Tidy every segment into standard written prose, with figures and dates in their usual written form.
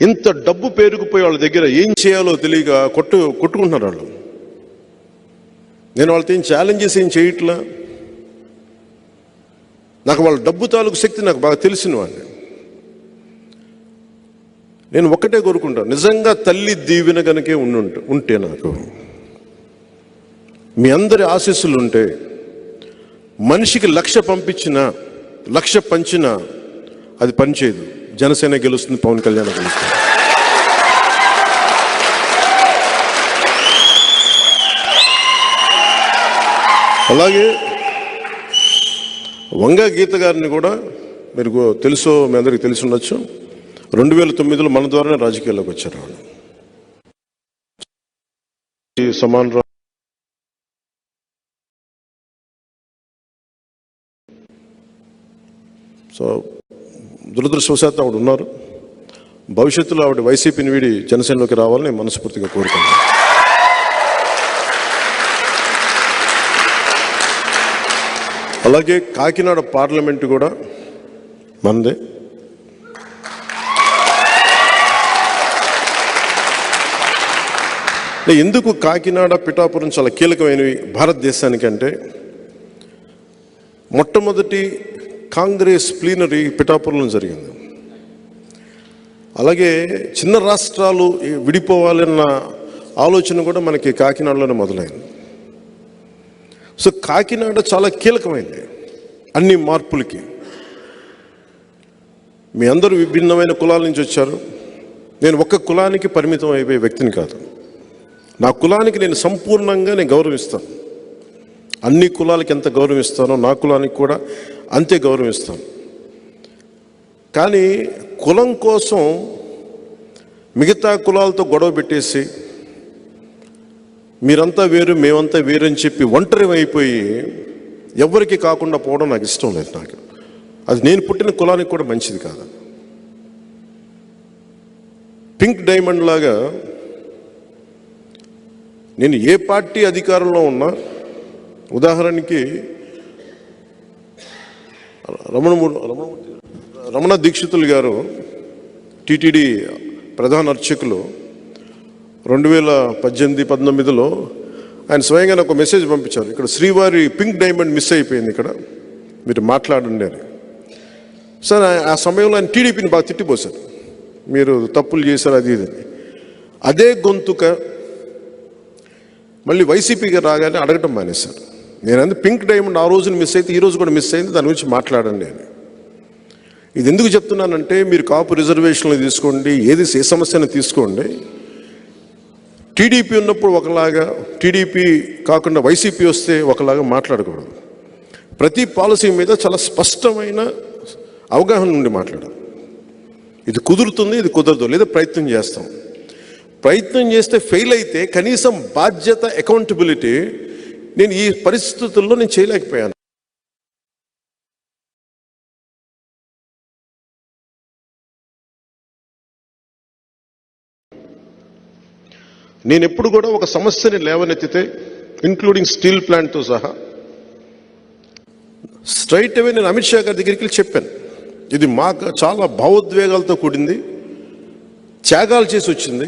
ఇంత డబ్బు పేరుకుపోయి వాళ్ళ దగ్గర ఏం చేయాలో తెలియక కొట్టుకుంటున్నారు వాళ్ళు. నేను వాళ్ళతో ఏం ఛాలెంజెస్ ఏం చేయట్లా. నాకు వాళ్ళ డబ్బు తాలూకు శక్తి నాకు బాగా తెలిసిన వాడిని. నేను ఒక్కటే కోరుకుంటాను, నిజంగా తల్లి దీవెన కనుకే ఉంటే నాకు మీ అందరి ఆశీస్సులు ఉంటే మనిషికి 1,00,000 పంపించినా 1,00,000 పంచినా అది పనిచేయదు. జనసేన గెలుస్తుంది, పవన్ కళ్యాణ్ గెలుస్తుంది. అలాగే వంగా గీత గారిని కూడా మీరు తెలుసో, మీ అందరికీ తెలిసి ఉండొచ్చు, 2009లో మన ద్వారానే రాజకీయాల్లోకి వచ్చారు వాళ్ళు. సమాన్ సో దురదృష్టవశాత్తు ఆవిడ ఉన్నారు. భవిష్యత్తులో ఆవిడ వైసీపీని వీడి జనసేనలోకి రావాలని నేను మనస్ఫూర్తిగా కోరుకున్నాను. అలాగే కాకినాడ పార్లమెంటు కూడా మనదే. ఎందుకు కాకినాడ, పిఠాపురం చాలా కీలకమైనవి భారతదేశానికి అంటే, మొట్టమొదటి కాంగ్రెస్ ప్లీనరీ పిఠాపురంలో జరిగింది. అలాగే చిన్న రాష్ట్రాలు విడిపోవాలన్న ఆలోచన కూడా మనకి కాకినాడలోనే మొదలైంది. సో కాకినాడ చాలా కీలకమైంది అన్ని మార్పులకి. మీ అందరూ విభిన్నమైన కులాల నుంచి వచ్చారు. నేను ఒక్క కులానికి పరిమితం అయిపోయే వ్యక్తిని కాదు. నా కులానికి నేను సంపూర్ణంగా గౌరవిస్తాను. అన్ని కులాలకి ఎంత గౌరవిస్తానో నా కులానికి కూడా అంతే గౌరవిస్తాను. కానీ కులం కోసం మిగతా కులాలతో గొడవ పెట్టేసి మీరంతా వేరు మేమంతా వేరు అని చెప్పి ఒంటరి అయిపోయి ఎవరికి కాకుండా పోవడం నాకు ఇష్టం లేదు. నాకు అది నేను పుట్టిన కులానికి కూడా మంచిది కాదు. పింక్ డైమండ్ లాగా నేను ఏ పార్టీ అధికారంలో ఉన్నా, ఉదాహరణకి రమణ దీక్షితులు గారు టీటీడీ ప్రధాన అర్చకులు 2018-19లో ఆయన స్వయంగా ఒక మెసేజ్ పంపించారు, ఇక్కడ శ్రీవారి పింక్ డైమండ్ మిస్ అయిపోయింది, ఇక్కడ మీరు మాట్లాడండి అని. సార్ ఆ సమయంలో ఆయన టీడీపీని బాగా తిట్టిపోశారు, మీరు తప్పులు చేశారు అది ఇది. అదే గొంతుక మళ్ళీ వైసీపీగా రాగానే అడగటం మానేశారు. నేను పింక్ డైమండ్ ఆ రోజున మిస్ అయితే ఈ రోజు కూడా మిస్ అయింది, దాని గురించి మాట్లాడండి అని. ఇది ఎందుకు చెప్తున్నానంటే, మీరు కాపు రిజర్వేషన్లు తీసుకోండి, ఏ సమస్యను తీసుకోండి, టీడీపీ ఉన్నప్పుడు ఒకలాగా, టీడీపీ కాకుండా వైసీపీ వస్తే ఒకలాగా మాట్లాడకూడదు. ప్రతి పాలసీ మీద చాలా స్పష్టమైన అవగాహన నుండి మాట్లాడాలి. ఇది కుదురుతుంది, ఇది కుదరదు, లేదా ప్రయత్నం చేస్తాం. ప్రయత్నం చేస్తే ఫెయిల్ అయితే కనీసం బాధ్యత, అకౌంటబిలిటీ నేను ఈ పరిస్థితుల్లో నేను చేయలేకపోయాను. నేను ఎప్పుడు కూడా ఒక సమస్యని లేవనెత్తితే, ఇంక్లూడింగ్ స్టీల్ ప్లాంట్తో సహా, స్ట్రైట్ అవే నేను అమిత్ షా గారి దగ్గరికి వెళ్ళి చెప్పాను, ఇది మాకు చాలా భావోద్వేగాలతో కూడింది, త్యాగాలు చేసి వచ్చింది,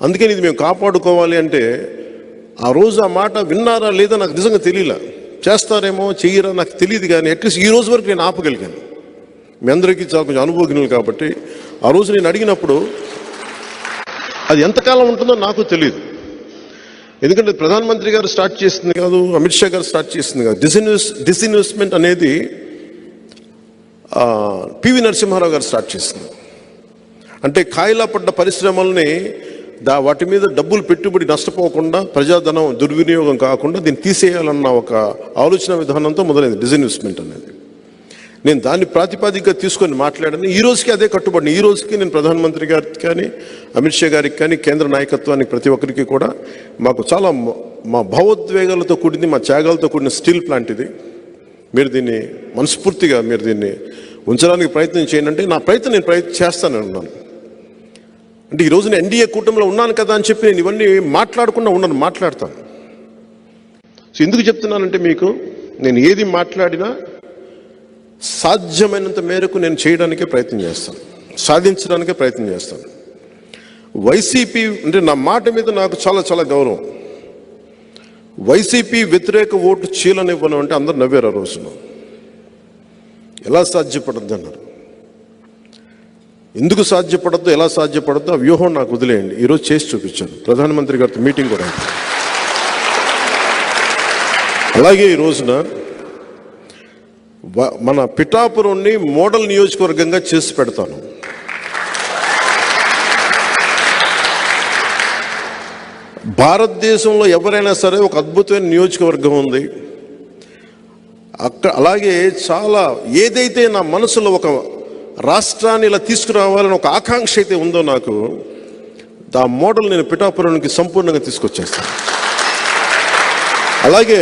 అందుకని ఇది మేము కాపాడుకోవాలి అంటే, ఆ రోజు ఆ మాట విన్నారా లేదా నాకు నిజంగా తెలియలా. చేస్తారేమో చెయ్యరా నాకు తెలియదు, కానీ అట్లీస్ట్ ఈ రోజు వరకు నేను ఆపగలిగాను. మీ అందరికీ చాలా కొంచెం అనుభవజ్ఞులు కాబట్టి ఆ రోజు నేను అడిగినప్పుడు అది ఎంతకాలం ఉంటుందో నాకు తెలియదు. ఎందుకంటే ప్రధానమంత్రి గారు స్టార్ట్ చేస్తుంది కాదు, అమిత్ షా గారు స్టార్ట్ చేస్తుంది కాదు. డిస్ఇన్వెస్ట్మెంట్ అనేది పివి నరసింహారావు గారు స్టార్ట్ చేస్తుంది. అంటే కాయిలా పడ్డ పరిశ్రమల్ని వాటి మీద డబ్బులు పెట్టుబడి నష్టపోకుండా, ప్రజాధనం దుర్వినియోగం కాకుండా దీన్ని తీసేయాలన్న ఒక ఆలోచన విధానంతో మొదలైంది డిస్ఇన్వెస్ట్మెంట్ అనేది. నేను దాన్ని ప్రాతిపదికగా తీసుకొని మాట్లాడాను. ఈ రోజుకి అదే కట్టుబడి. ఈ రోజుకి నేను ప్రధానమంత్రి గారికి కానీ, అమిత్ షా గారికి కానీ, కేంద్ర నాయకత్వానికి ప్రతి ఒక్కరికి కూడా మాకు చాలా మా భావోద్వేగాలతో కూడింది, మా త్యాగాలతో కూడిన స్టీల్ ప్లాంట్ ఇది. మీరు దీన్ని మనస్ఫూర్తిగా మీరు దీన్ని ఉంచడానికి ప్రయత్నం చేయండి అంటే, నా ప్రయత్నం నేను చేస్తానని ఉన్నాను. అంటే ఈరోజు నేను ఎన్డీఏ కూటమిలో ఉన్నాను కదా అని చెప్పి నేను ఇవన్నీ మాట్లాడకుండా ఉన్నాను, మాట్లాడతాను. సో ఎందుకు చెప్తున్నానంటే, మీకు నేను ఏది మాట్లాడినా సాధ్యమైనంత మేరకు నేను చేయడానికే ప్రయత్నం చేస్తాను. సాధించడానికే ప్రయత్నం చేస్తాను. వైసీపీ అంటే నా మాట మీద నాకు చాలా చాలా గౌరవం. వైసీపీ వ్యతిరేక ఓటు చీలనివ్వను అంటే అందరు నవ్వారు ఆ రోజున. ఎలా సాధ్యపడద్దు అన్నారు. ఎందుకు సాధ్యపడద్దు, ఎలా సాధ్యపడద్దు ఆ వ్యూహం నాకు వదిలేయండి. ఈరోజు చేసి చూపించాను. ప్రధానమంత్రి గారితో మీటింగ్ కూడా. అలాగే ఈ రోజున మన పిఠాపురంని మోడల్ నియోజకవర్గంగా చేసి పెడతాను. భారతదేశంలో ఎవరైనా సరే ఒక అద్భుతమైన నియోజకవర్గం ఉంది అక్కడ. అలాగే చాలా ఏదైతే నా మనసులో ఒక రాష్ట్రాన్ని ఇలా తీసుకురావాలని ఒక ఆకాంక్ష అయితే ఉందో నాకు, ఆ మోడల్ నేను పిఠాపురానికి సంపూర్ణంగా తీసుకొచ్చేస్తాను. అలాగే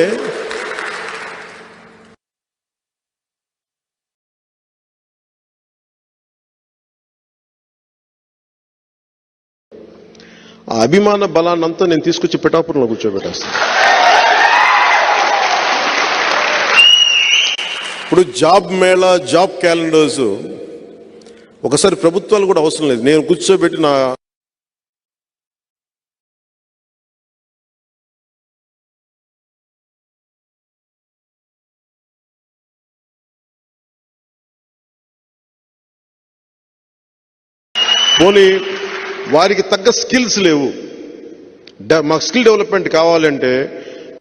ఆ అభిమాన బలాన్ని అంతా నేను తీసుకొచ్చి పిఠాపురంలో కూర్చోబెట్టేస్తాను. ఇప్పుడు జాబ్ మేళా, జాబ్ క్యాలెండర్స్ ఒకసారి ప్రభుత్వాలు కూడా అవసరం లేదు. నేను కూర్చోబెట్టి నా పోనీ వారికి తగ్గ స్కిల్స్ లేవు, మాకు స్కిల్ డెవలప్మెంట్ కావాలంటే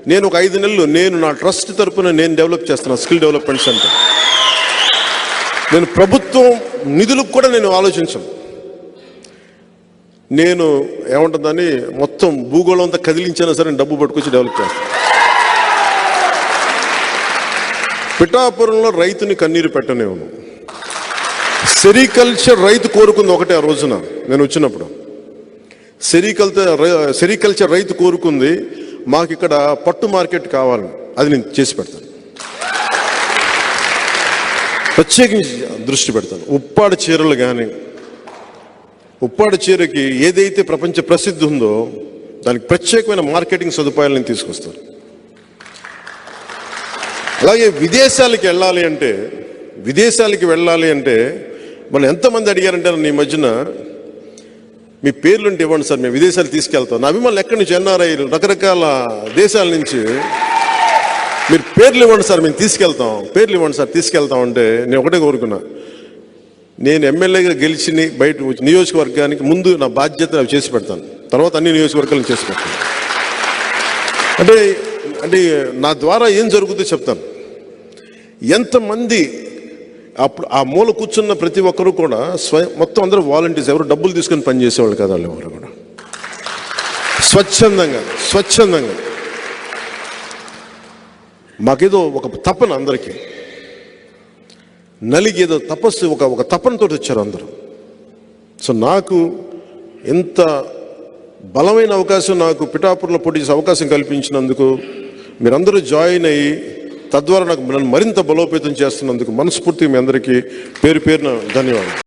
నేను ఒక 5 నెలలు నేను నా ట్రస్ట్ తరపున నేను డెవలప్ చేస్తున్నా స్కిల్ డెవలప్మెంట్ సెంటర్. నేను ప్రభుత్వం నిధులకు కూడా నేను ఆలోచించను. నేను ఏమంటుందని మొత్తం భూగోళం అంతా కదిలించినా సరే డబ్బు పట్టుకొచ్చి డెవలప్ చేస్తాను. పిఠాపురంలో రైతుని కన్నీరు పెట్టనేవును. సెరికల్చర్ రైతు కోరుకుంది ఒకటే ఆ రోజున నేను వచ్చినప్పుడు. సెరికల్చర్ రైతు కోరుకుంది మాకు ఇక్కడ పట్టు మార్కెట్ కావాలని. అది నేను చేసి పెడతాను, ప్రత్యేకించి దృష్టి పెడతాను. ఉప్పాడ చీరలు కానీ, ఉప్పాడ చీరకి ఏదైతే ప్రపంచ ప్రసిద్ధి ఉందో దానికి ప్రత్యేకమైన మార్కెటింగ్ సదుపాయాలు నేను తీసుకొస్తాను. అలాగే విదేశాలకి వెళ్ళాలి అంటే మనం ఎంతమంది అడిగారంటే ఈ మధ్యన మీ పేర్లుంటే ఇవ్వండి సార్, మేము విదేశాలు తీసుకెళ్తాం. నా అభిమానులు ఎక్కడి నుంచి, ఎన్ఆర్ఐ రకరకాల దేశాల నుంచి, మీరు పేర్లు ఇవ్వండి సార్, మేము తీసుకెళ్తాం, పేర్లు ఇవ్వండి సార్ తీసుకెళ్తాం అంటే నేను ఒకటే కోరుకున్నా. నేను ఎమ్మెల్యేగా గెలిచి బయట నియోజకవర్గానికి ముందు నా బాధ్యత అవి చేసి పెడతాను, తర్వాత అన్ని నియోజకవర్గాలను చేసి పెడతాను. అంటే నా ద్వారా ఏం జరుగుతుందో చెప్తాను. ఎంతమంది అప్పుడు ఆ మూల కూర్చున్న ప్రతి ఒక్కరు కూడా మొత్తం అందరూ వాలంటీర్స్, ఎవరు డబ్బులు తీసుకొని పనిచేసేవాళ్ళు కదా, వాళ్ళు ఎవరు కూడా స్వచ్ఛందంగా మాకేదో ఒక తపన, అందరికీ నలిగి ఏదో తపస్సు, ఒక తపనతో వచ్చారు అందరూ. సో నాకు ఎంత బలమైన అవకాశం, నాకు పిఠాపురంలో పోటీ చేసే అవకాశం కల్పించినందుకు మీరందరూ జాయిన్ అయ్యి తద్వారా నన్ను మరింత బలోపేతం చేస్తున్నందుకు మనస్ఫూర్తిగా మీ అందరికీ పేరు పేరున ధన్యవాదాలు.